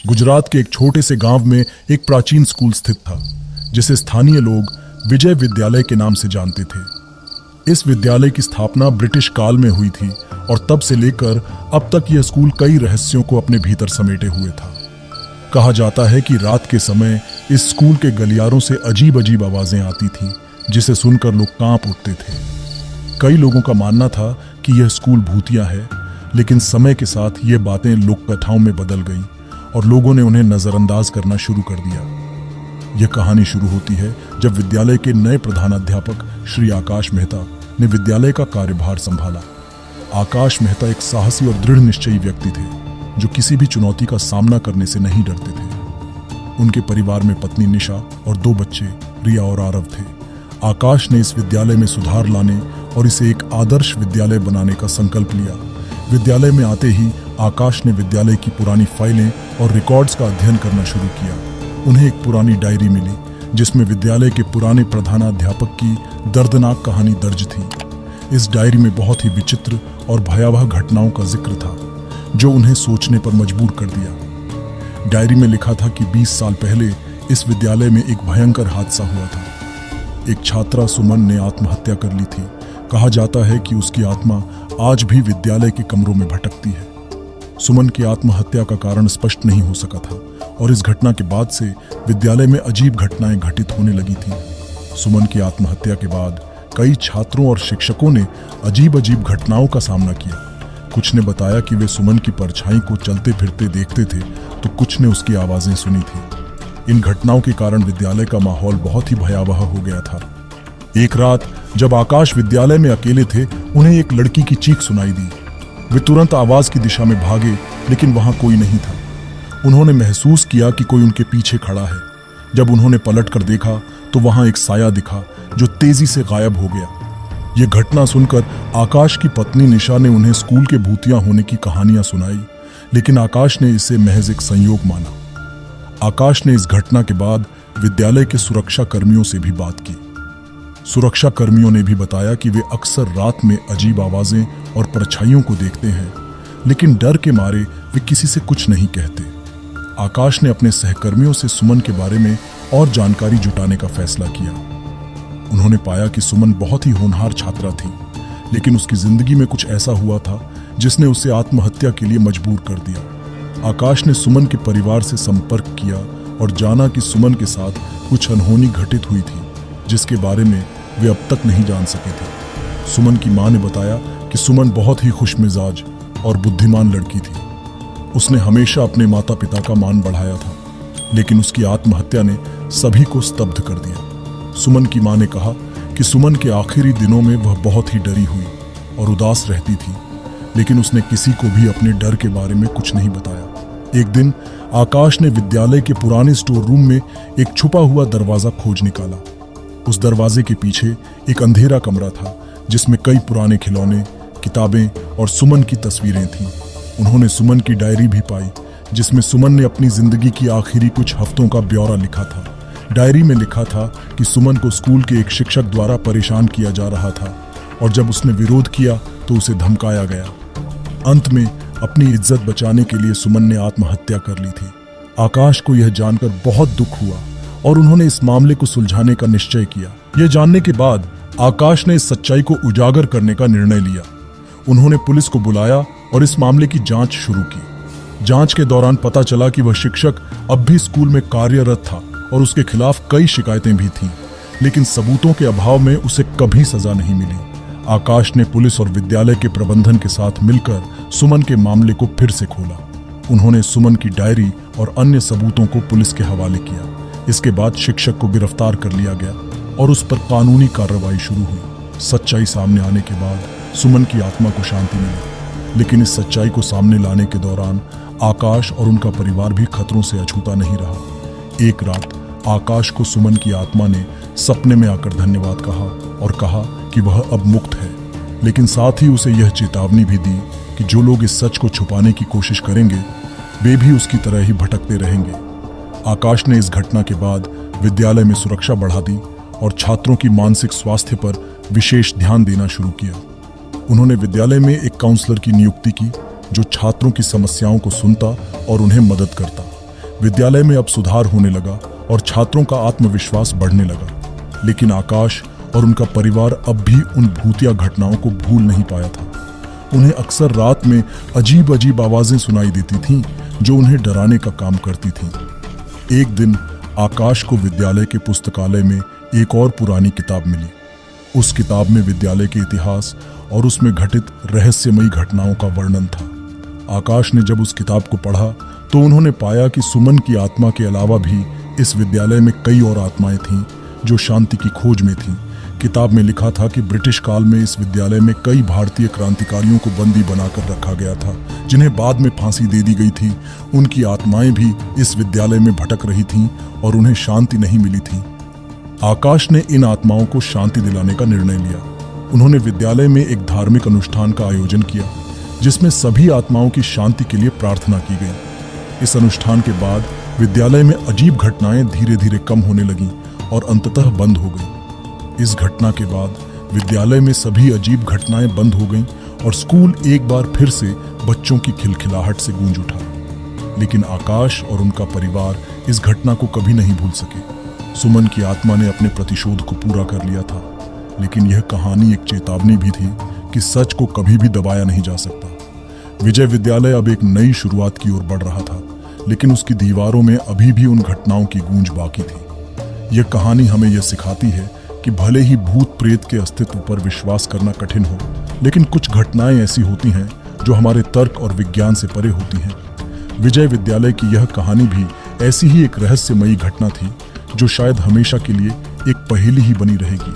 गुजरात के एक छोटे से गांव में एक प्राचीन स्कूल स्थित था, जिसे स्थानीय लोग विजय विद्यालय के नाम से जानते थे। इस विद्यालय की स्थापना ब्रिटिश काल में हुई थी और तब से लेकर अब तक यह स्कूल कई रहस्यों को अपने भीतर समेटे हुए था। कहा जाता है कि रात के समय इस स्कूल के गलियारों से अजीब अजीब आवाजें आती थीं, जिसे सुनकर लोग कांप उठते थे। कई लोगों का मानना था कि यह स्कूल भूतिया है, लेकिन समय के साथ ये बातें लोक कथाओं में बदल गईं और लोगों ने उन्हें नजरअंदाज करना शुरू कर दिया। यह कहानी शुरू होती है जब विद्यालय के नए प्रधानाध्यापक श्री आकाश मेहता ने विद्यालय का कार्यभार संभाला। आकाश मेहता एक साहसी और दृढ़ निश्चयी व्यक्ति थे, जो किसी भी चुनौती का सामना करने से नहीं डरते थे। उनके परिवार में पत्नी निशा और 2 बच्चे रिया और आरव थे। आकाश ने इस विद्यालय में सुधार लाने और इसे एक आदर्श विद्यालय बनाने का संकल्प लिया। विद्यालय में आते ही आकाश ने विद्यालय की पुरानी फाइलें और रिकॉर्ड्स का अध्ययन करना शुरू किया। उन्हें एक पुरानी डायरी मिली, जिसमें विद्यालय के पुराने प्रधानाध्यापक की दर्दनाक कहानी दर्ज थी। इस डायरी में बहुत ही विचित्र और भयावह घटनाओं का जिक्र था, जो उन्हें सोचने पर मजबूर कर दिया। डायरी में लिखा था कि 20 साल पहले इस विद्यालय में एक भयंकर हादसा हुआ था। एक छात्रा सुमन ने आत्महत्या कर ली थी। कहा जाता है कि उसकी आत्मा आज भी विद्यालय के कमरों में भटकती है। सुमन की आत्महत्या का कारण स्पष्ट नहीं हो सका था और इस घटना के बाद से विद्यालय में अजीब घटनाएं घटित होने लगी थीं। सुमन की आत्महत्या के बाद कई छात्रों और शिक्षकों ने अजीब अजीब घटनाओं का सामना किया। कुछ ने बताया कि वे सुमन की परछाई को चलते फिरते देखते थे, तो कुछ ने उसकी आवाजें सुनी थी। इन घटनाओं के कारण विद्यालय का माहौल बहुत ही भयावह हो गया था। एक रात जब आकाश विद्यालय में अकेले थे, उन्हें एक लड़की की चीख सुनाई दी। वे तुरंत आवाज की दिशा में भागे, लेकिन वहां कोई नहीं था। उन्होंने महसूस किया कि कोई उनके पीछे खड़ा है। जब उन्होंने पलट कर देखा तो वहां एक साया दिखा, जो तेजी से गायब हो गया। यह घटना सुनकर आकाश की पत्नी निशा ने उन्हें स्कूल के भूतिया होने की कहानियां सुनाई, लेकिन आकाश ने इसे महज एक संयोग माना। आकाश ने इस घटना के बाद विद्यालय के सुरक्षा कर्मियों से भी बात की। सुरक्षा कर्मियों ने भी बताया कि वे अक्सर रात में अजीब आवाजें और परछाइयों को देखते हैं, लेकिन डर के मारे वे किसी से कुछ नहीं कहते। आकाश ने अपने सहकर्मियों से सुमन के बारे में और जानकारी जुटाने का फैसला किया। उन्होंने पाया कि सुमन बहुत ही होनहार छात्रा थी, लेकिन उसकी जिंदगी में कुछ ऐसा हुआ था जिसने उसे आत्महत्या के लिए मजबूर कर दिया। आकाश ने सुमन के परिवार से संपर्क किया और जाना कि सुमन के साथ कुछ अनहोनी घटित हुई थी, जिसके बारे में वे अब तक नहीं जान सके थे। सुमन की मां ने बताया कि सुमन बहुत ही खुशमिजाज और बुद्धिमान लड़की थी। उसने हमेशा अपने माता पिता का मान बढ़ाया था, लेकिन उसकी आत्महत्या ने सभी को स्तब्ध कर दिया। सुमन की मां ने कहा कि सुमन के आखिरी दिनों में वह बहुत ही डरी हुई और उदास रहती थी, लेकिन उसने किसी को भी अपने डर के बारे में कुछ नहीं बताया। एक दिन आकाश ने विद्यालय के पुराने स्टोर रूम में एक छुपा हुआ दरवाजा खोज निकाला। उस दरवाजे के पीछे एक अंधेरा कमरा था, जिसमें कई पुराने खिलौने, किताबें और सुमन की तस्वीरें थीं। उन्होंने सुमन की डायरी भी पाई, जिसमें सुमन ने अपनी जिंदगी की आखिरी कुछ हफ्तों का ब्यौरा लिखा था। डायरी में लिखा था कि सुमन को स्कूल के एक शिक्षक द्वारा परेशान किया जा रहा था और जब उसने विरोध किया तो उसे धमकाया गया। अंत में अपनी इज्जत बचाने के लिए सुमन ने आत्महत्या कर ली थी। आकाश को यह जानकर बहुत दुख हुआ और उन्होंने इस मामले को सुलझाने का निश्चय किया। यह जानने के बाद आकाश ने इस सच्चाई को उजागर करने का निर्णय लिया। उन्होंने पुलिस को बुलाया और इस मामले की जांच शुरू की। जांच के दौरान पता चला कि वह शिक्षक अब भी स्कूल में कार्यरत था और उसके खिलाफ कई शिकायतें भी थीं, लेकिन सबूतों के अभाव में उसे कभी सजा नहीं मिली। आकाश ने पुलिस और विद्यालय के प्रबंधन के साथ मिलकर सुमन के मामले को फिर से खोला। उन्होंने सुमन की डायरी और अन्य सबूतों को पुलिस के हवाले किया। इसके बाद शिक्षक को गिरफ्तार कर लिया गया और उस पर कानूनी कार्रवाई शुरू हुई। सच्चाई सामने आने के बाद सुमन की आत्मा को शांति मिली, लेकिन इस सच्चाई को सामने लाने के दौरान आकाश और उनका परिवार भी खतरों से अछूता नहीं रहा। एक रात आकाश को सुमन की आत्मा ने सपने में आकर धन्यवाद कहा और कहा कि वह अब मुक्त है, लेकिन साथ ही उसे यह चेतावनी भी दी कि जो लोग इस सच को छुपाने की कोशिश करेंगे, वे भी उसकी तरह ही भटकते रहेंगे। आकाश ने इस घटना के बाद विद्यालय में सुरक्षा बढ़ा दी और छात्रों की मानसिक स्वास्थ्य पर विशेष ध्यान देना शुरू किया। उन्होंने विद्यालय में एक काउंसलर की नियुक्ति की, जो छात्रों की समस्याओं को सुनता और उन्हें मदद करता। विद्यालय में अब सुधार होने लगा और छात्रों का आत्मविश्वास बढ़ने लगा। लेकिन आकाश और उनका परिवार अब भी उन भूतिया घटनाओं को भूल नहीं पाया था। उन्हें अक्सर रात में अजीब अजीब आवाजें सुनाई देती थीं जो उन्हें डराने का काम करती थीं। एक दिन आकाश को विद्यालय के पुस्तकालय में एक और पुरानी किताब मिली। उस किताब में विद्यालय के इतिहास और उसमें घटित रहस्यमयी घटनाओं का वर्णन था। आकाश ने जब उस किताब को पढ़ा तो उन्होंने पाया कि सुमन की आत्मा के अलावा भी इस विद्यालय में कई और आत्माएं थीं जो शांति की खोज में थीं। किताब में लिखा था कि ब्रिटिश काल में इस विद्यालय में कई भारतीय क्रांतिकारियों को बंदी बनाकर रखा गया था, जिन्हें बाद में फांसी दे दी गई थी। उनकी आत्माएं भी इस विद्यालय में भटक रही थीं और उन्हें शांति नहीं मिली थी। आकाश ने इन आत्माओं को शांति दिलाने का निर्णय लिया। उन्होंने विद्यालय में एक धार्मिक अनुष्ठान का आयोजन किया जिसमें सभी आत्माओं की शांति के लिए प्रार्थना की गई। इस अनुष्ठान के बाद विद्यालय में अजीब घटनाएं धीरे धीरे कम होने लगीं और अंततः बंद हो गईं। इस घटना के बाद विद्यालय में सभी अजीब घटनाएं बंद हो गईं और स्कूल एक बार फिर से बच्चों की खिलखिलाहट से गूंज उठा। लेकिन आकाश और उनका परिवार इस घटना को कभी नहीं भूल सके। सुमन की आत्मा ने अपने प्रतिशोध को पूरा कर लिया था, लेकिन यह कहानी एक चेतावनी भी थी कि सच को कभी भी दबाया नहीं जा सकता। विजय विद्यालय अब एक नई शुरुआत की ओर बढ़ रहा था, लेकिन उसकी दीवारों में अभी भी उन घटनाओं की गूंज बाकी थी। यह कहानी हमें यह सिखाती है कि भले ही भूत प्रेत के अस्तित्व पर विश्वास करना कठिन हो, लेकिन कुछ घटनाएं ऐसी होती हैं जो हमारे तर्क और विज्ञान से परे होती हैं। विजय विद्यालय की यह कहानी भी ऐसी ही एक रहस्यमयी घटना थी जो शायद हमेशा के लिए एक पहेली ही बनी रहेगी।